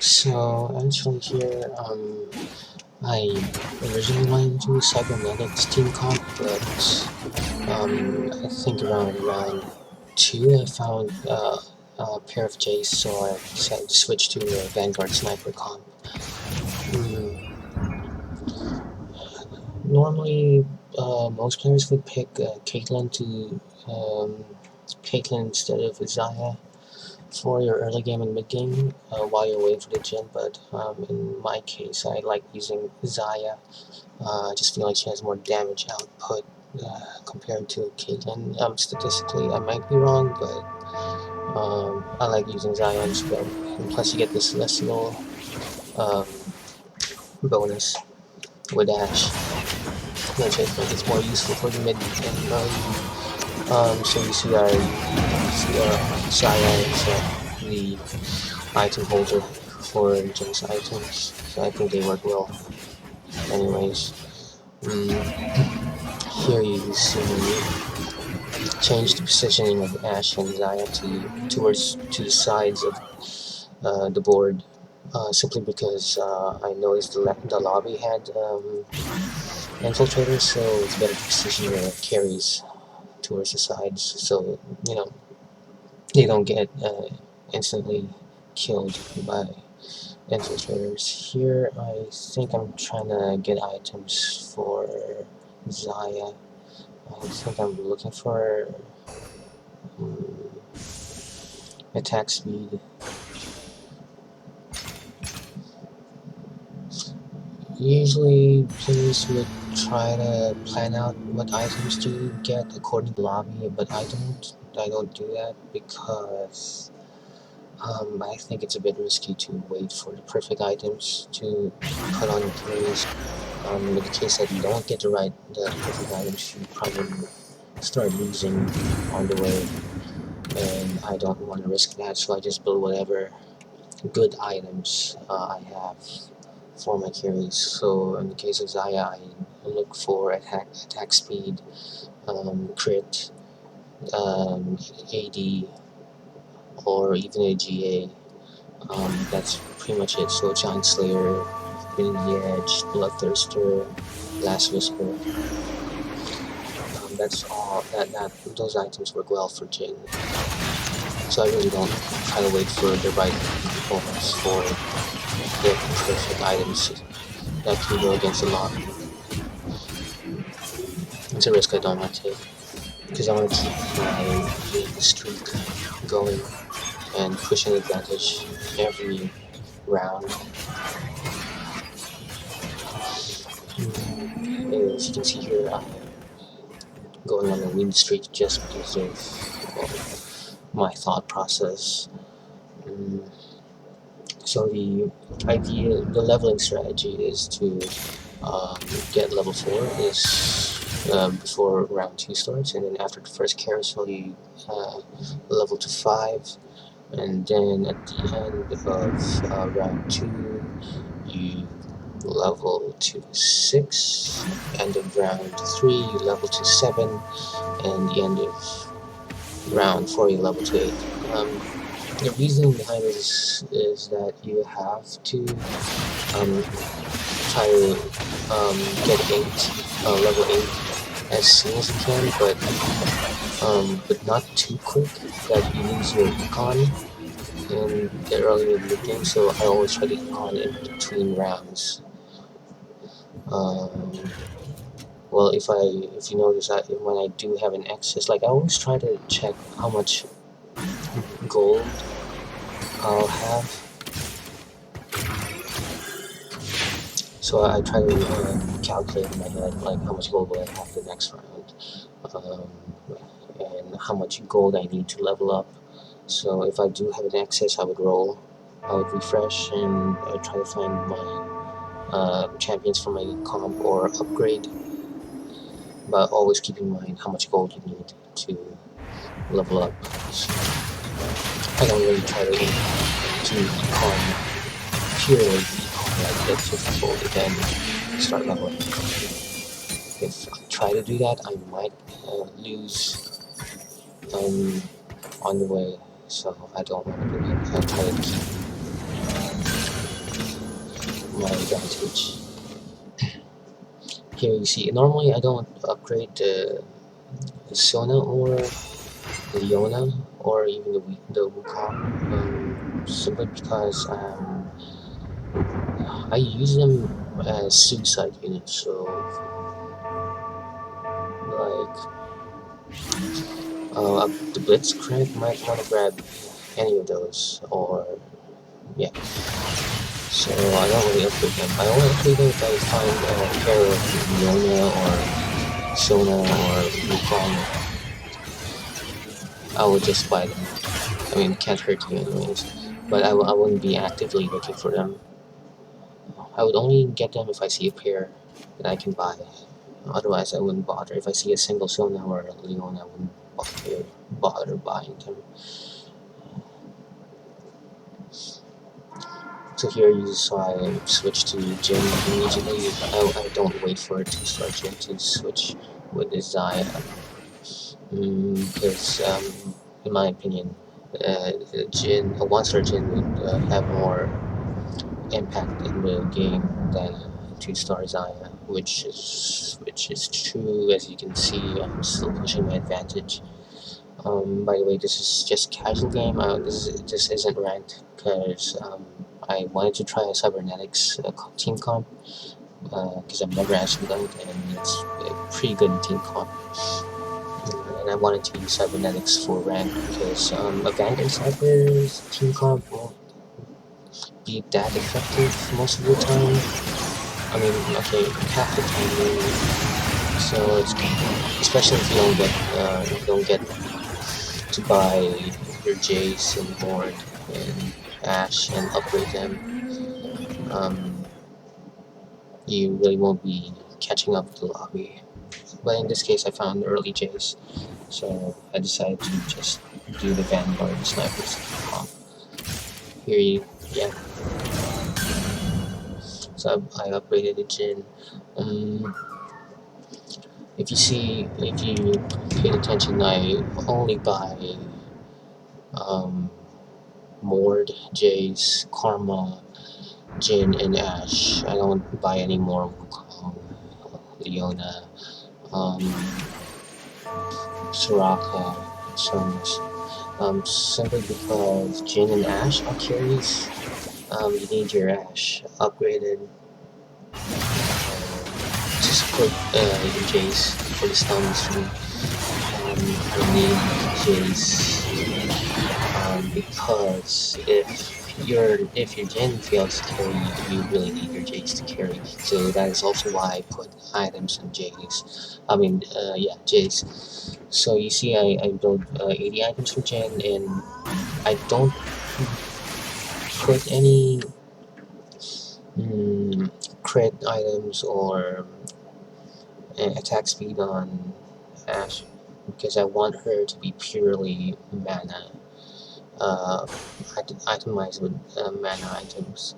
So actually here, I originally wanted to do cybernetics team comp, but I think around round 2 I found a pair of Jays, so I decided to switch to a Vanguard sniper comp. Mm, Normally, most players would pick um, Caitlyn instead of Zaya for your early game and mid game while you're waiting for the gen, but in my case, I like using Zaya. I just feel like she has more damage output compared to Caitlyn. Statistically, I might be wrong, but I like using Zaya instead. And plus, you get the Celestial um, bonus with Ash, which I think is more useful for the mid and early. So you see Zaya is the item holder for Jinx items, so I think they work well. Anyways, here you see change the positioning of Ash and Zaya to the sides of the board, simply because I noticed the lobby had infiltrators, so it's better to position your carries towards the sides, so you know they don't get instantly killed by infiltrators. Here, I think I'm trying to get items for Zaya. I think I'm looking for um, attack speed. Usually, players would try to plan out what items to get according to the lobby, but I don't. I don't do that because I think it's a bit risky to wait for the perfect items to put on your carries. In the case that you don't get the perfect items, you probably start losing on the way, and I don't want to risk that, so I just build whatever good items I have for my carries. So in the case of Zaya, I look for attack speed, crit, AD, or even a GA. That's pretty much it. So Giant Slayer, Bring the Edge, Bloodthirster, Last Whisper. That's all. That those items work well for Jin. So I really don't try to wait for the right components for the perfect items that can go against the lobby. It's a risk I don't want to take because I want to keep my lead streak going and push an advantage every round. As you can see here, I'm going on a win streak just because of my thought process. So the leveling strategy is to get level 4 is before round 2 starts, and then after the first carousel you level to 5, and then at the end of round 2 you level to 6, end of round 3 you level to 7, and the end of round 4 you level to 8. The reason behind this is that you have to try to get level 8 as soon as you can, but not too quick that you lose your econ in the early mid game. So I always try to econ in between rounds. Well, if you notice, when I do have an excess, like I always try to check how much gold I'll have. So I try to calculate in my head like how much gold will I have the next round, um, and how much gold I need to level up. So if I do have an excess, I would roll, I would refresh, and I try to find my champions for my comp or upgrade. But always keep in mind how much gold you need to level up. So I don't really try to econ purely econ like get 50 gold and then start leveling. If I try to do that, I might lose on the way, so I don't want to do it. I try to keep advantage. Here you see, normally I don't upgrade the Sona or Leona or even the Wukong, simply because I use them as suicide units. So like the Blitzcrank might want to grab any of those, or yeah. So I don't really upgrade them. I only upgrade them if I find a pair of Leona or Sona or Wukong. I would just buy them. I mean, it can't hurt you anyways. But I wouldn't be actively looking for them. I would only get them if I see a pair that I can buy. Otherwise, I wouldn't bother. If I see a single Sona or a Leona, I wouldn't bother buying them. So here you saw I switch to Jin immediately. I don't wait for it to start Jin to switch with the Zaya. Because in my opinion, Jin, a one-star Jin would have more impact in the game than a two-star Zaya, which is true. As you can see, I'm still pushing my advantage. By the way, this is just casual game. This isn't ranked because I wanted to try a cybernetics team comp because I've never actually done it, and it's a pretty good team comp. And I wanted to use cybernetics for rank because a Vanguard Cyber's team comp won't be that effective most of the time. I mean, okay, half the time maybe. So it's especially if you don't get to buy your Jace and Ward and Ashe and upgrade them. You really won't be catching up with the lobby. But in this case, I found early Jace, so I decided to just do the Vanguard snipers comp. Here you, yeah. So I upgraded the Jin. If you paid attention, I only buy Mord, Jace, Karma, Jin, and Ashe. I don't buy any more Wukong, Leona, Soraka, simply because Jin and Ashe are carries. You need your Ashe upgraded. Just put your Jace for the stuns. I need Jace because if your Jin fails to carry, you really need your Jace to carry. So that is also why I put items in Jace. Yeah, Jace. So you see, I build 80 items for Jin, and I don't put any crit items or attack speed on Ashe because I want her to be purely mana. Itemized with mana items.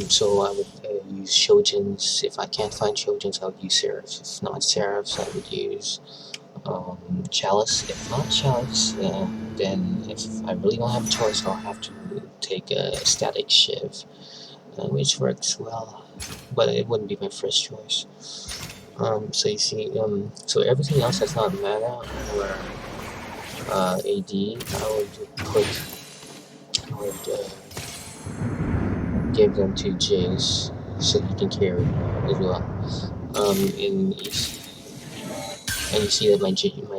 So I would use Shojins. If I can't find Shojins, I would use Seraphs. If not Seraphs, I would use Chalice. If not Chalice, then if I really don't have a choice, I'll have to take a Static Shiv, which works well, but it wouldn't be my first choice. So you see, so everything else that's not mana or AD, I would give them to Jace so he can carry as well. And you see that my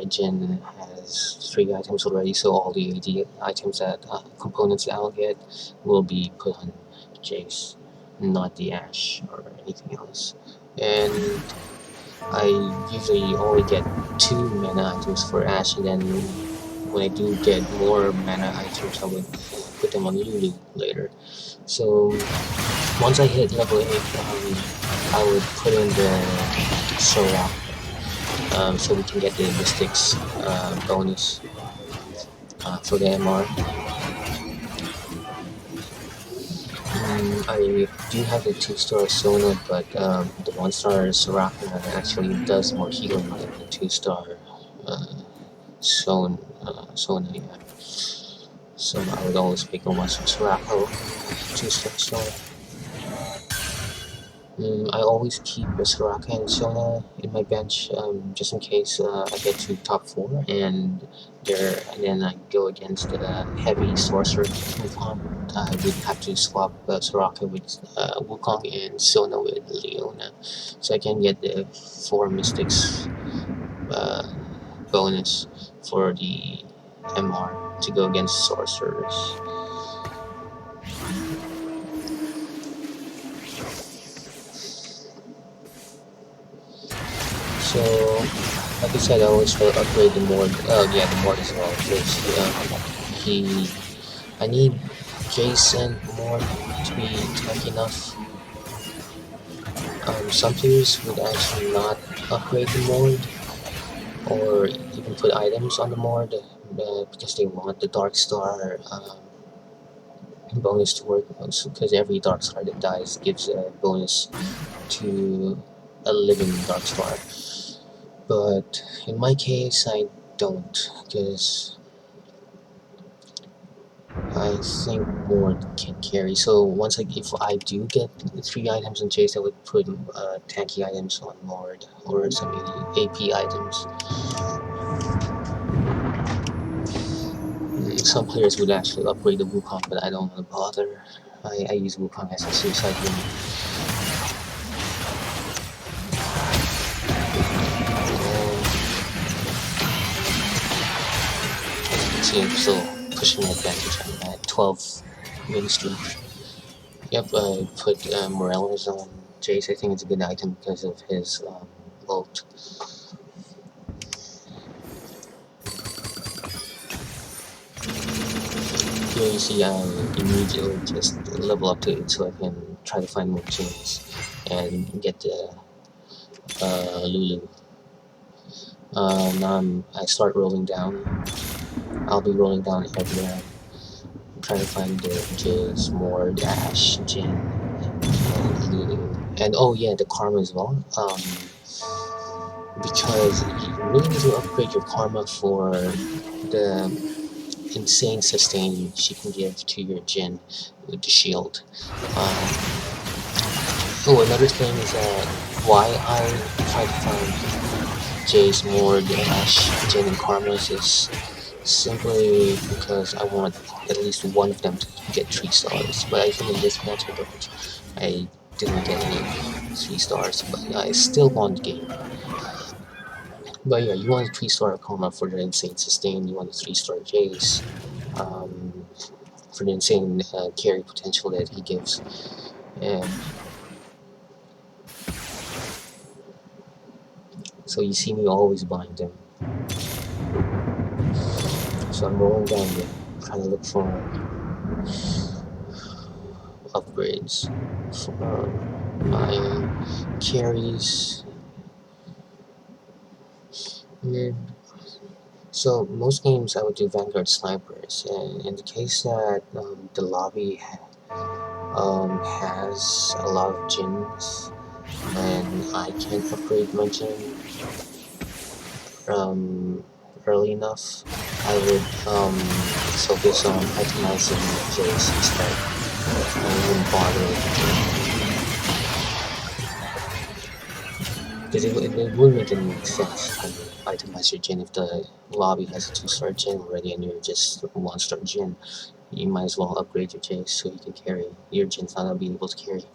Jin has 3 items already, so all the AD items that components that I'll get will be put on Jace, not the Ashe or anything else. And I usually only get 2 mana items for Ashe, and then when I do get more mana items, I would put them on Lulu later. So once I hit level 8, I would put in the Sora, so we can get the Mystics bonus for the MR. I do have the 2-star Sona, but the 1-star Soraka actually does more healing than the 2-star Sona. Yeah. So I would always pick on Western Sirocco, 2-star Sona. I always keep a Sirocco and Sona in my bench, just in case I get to top 4 and then I go against heavy sorcerer Wukong. I would have to swap Sirocco with Wukong and Sona with Leona, so I can get the 4 mystics bonus for the MR to go against sorcerers. So, like I said, I always try to upgrade the Mord. Yeah, the Mord as well. Because I need Jason Mord to be tanky enough. Some players would actually not upgrade the Mord or even put items on the Mord because they want the Dark Star bonus to work. Because every Dark Star that dies gives a bonus to a living Dark Star. But in my case, I don't, because I think Mord can carry. So if I do get 3 items in chase, I would put tanky items on Mord or some AP items. Some players would actually upgrade the Wukong, but I don't want to bother. I use Wukong as a suicide unit. See, I'm still pushing my advantage. I'm at 12 win streak. Yep, I put Morello's on Jace. I think it's a good item because of his ult. Here you see I immediately just level up to it so I can try to find more chains and get the Lulu. Now I start rolling down. I'll be rolling down every round. Trying to find the Jace, Mord, Ashe, Jhin, and Lulu. And oh yeah, the Karma as well. Because you really need to upgrade your Karma for the insane sustain she can give to your Jhin with the shield. Another thing is that why I try to find Jace, Mord, Ashe, Jhin, and Karmas is simply because I want at least one of them to get 3 stars. But I think in this match I didn't get any 3 stars, but I still won the game. But yeah, you want a 3-star Karma for the insane sustain, you want a 3-star Jace for the insane carry potential that he gives. And so you see me always buying them. So I'm rolling down there, trying to look for upgrades for my carries. So most games I would do Vanguard snipers, and in the case that the lobby has a lot of Jins and I can't upgrade my Jin early enough, I would focus on itemizing Jace instead. I wouldn't bother because it wouldn't make any sense to itemize your Jhin if the lobby has a 2-star Jhin already and you're just 1-star Jhin. You might as well upgrade your Jace so you can carry. Your Jin's not gonna be able to carry.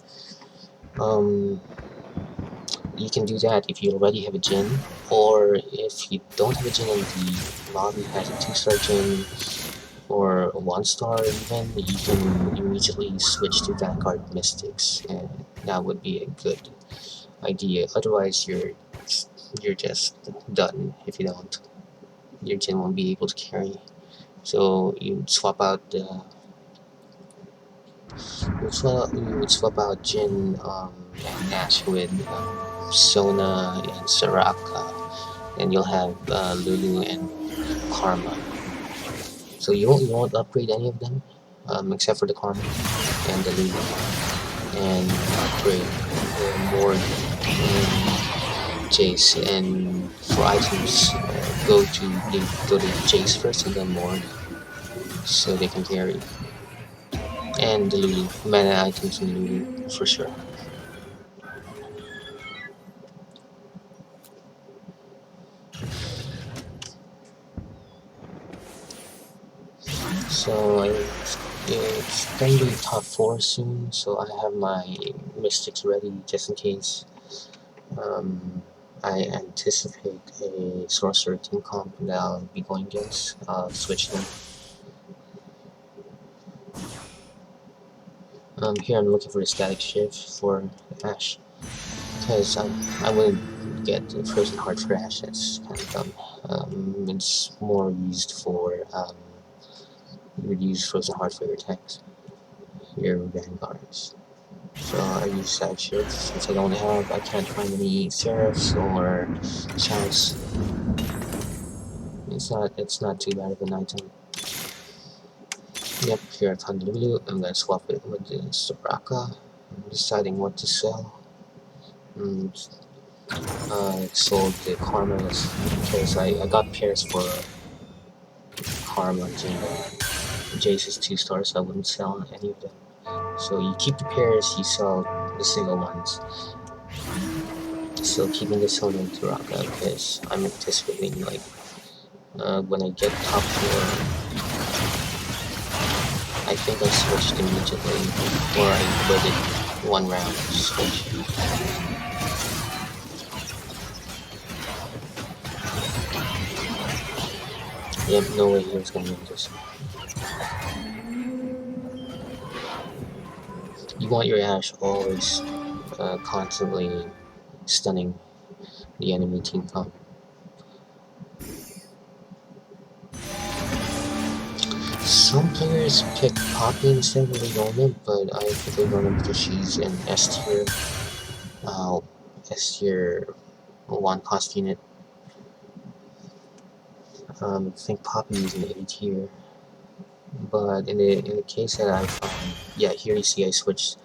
You can do that if you already have a Jhin, or if you don't have a Jhin and the lobby has a 2-star Jhin or a 1-star even, you can immediately switch to Vanguard Mystics, and that would be a good idea. Otherwise you're just done if you don't. Your Jhin won't be able to carry. So you would swap out the you would swap out Jhin and Ashe with Sona and Soraka, and you'll have Lulu and Karma. So you won't upgrade any of them except for the Karma and the Lulu, and upgrade more Jace. And for items, go to Jace first and then Mord. so they can carry. And the Lulu, mana items in Lulu for sure. So it's gonna be top 4 soon, so I have my mystics ready just in case. I anticipate a sorcerer team comp that I'll be going against. I'll switch them. Here I'm looking for a static shift for Ash, because I wouldn't get the frozen heart for Ash. That's kind of dumb. It's more used for you would use frozen heart for your attacks, your vanguards. So I use static shift since I can't find any seraphs or shouts. It's not too bad of an item. Yep, here I found Lulu. I'm gonna swap it with the Soraka. I'm deciding what to sell. I sold the Karmas because I got pairs for Karma and Jace is 2 stars, so I wouldn't sell any of them. So you keep the pairs, you sell the single ones. So keeping the Soda and Soraka because I'm anticipating like when I get top 4, I think I switched immediately, or I waited 1 round to switch. Yep, no way he was gonna win this. You want your Ash always constantly stunning the enemy team comp. Some players pick Poppy instead of Leona, but I pick Leona because she's an S tier, S tier 1 cost unit. I think Poppy is an A tier, but in the case that I found, yeah, here you see I switched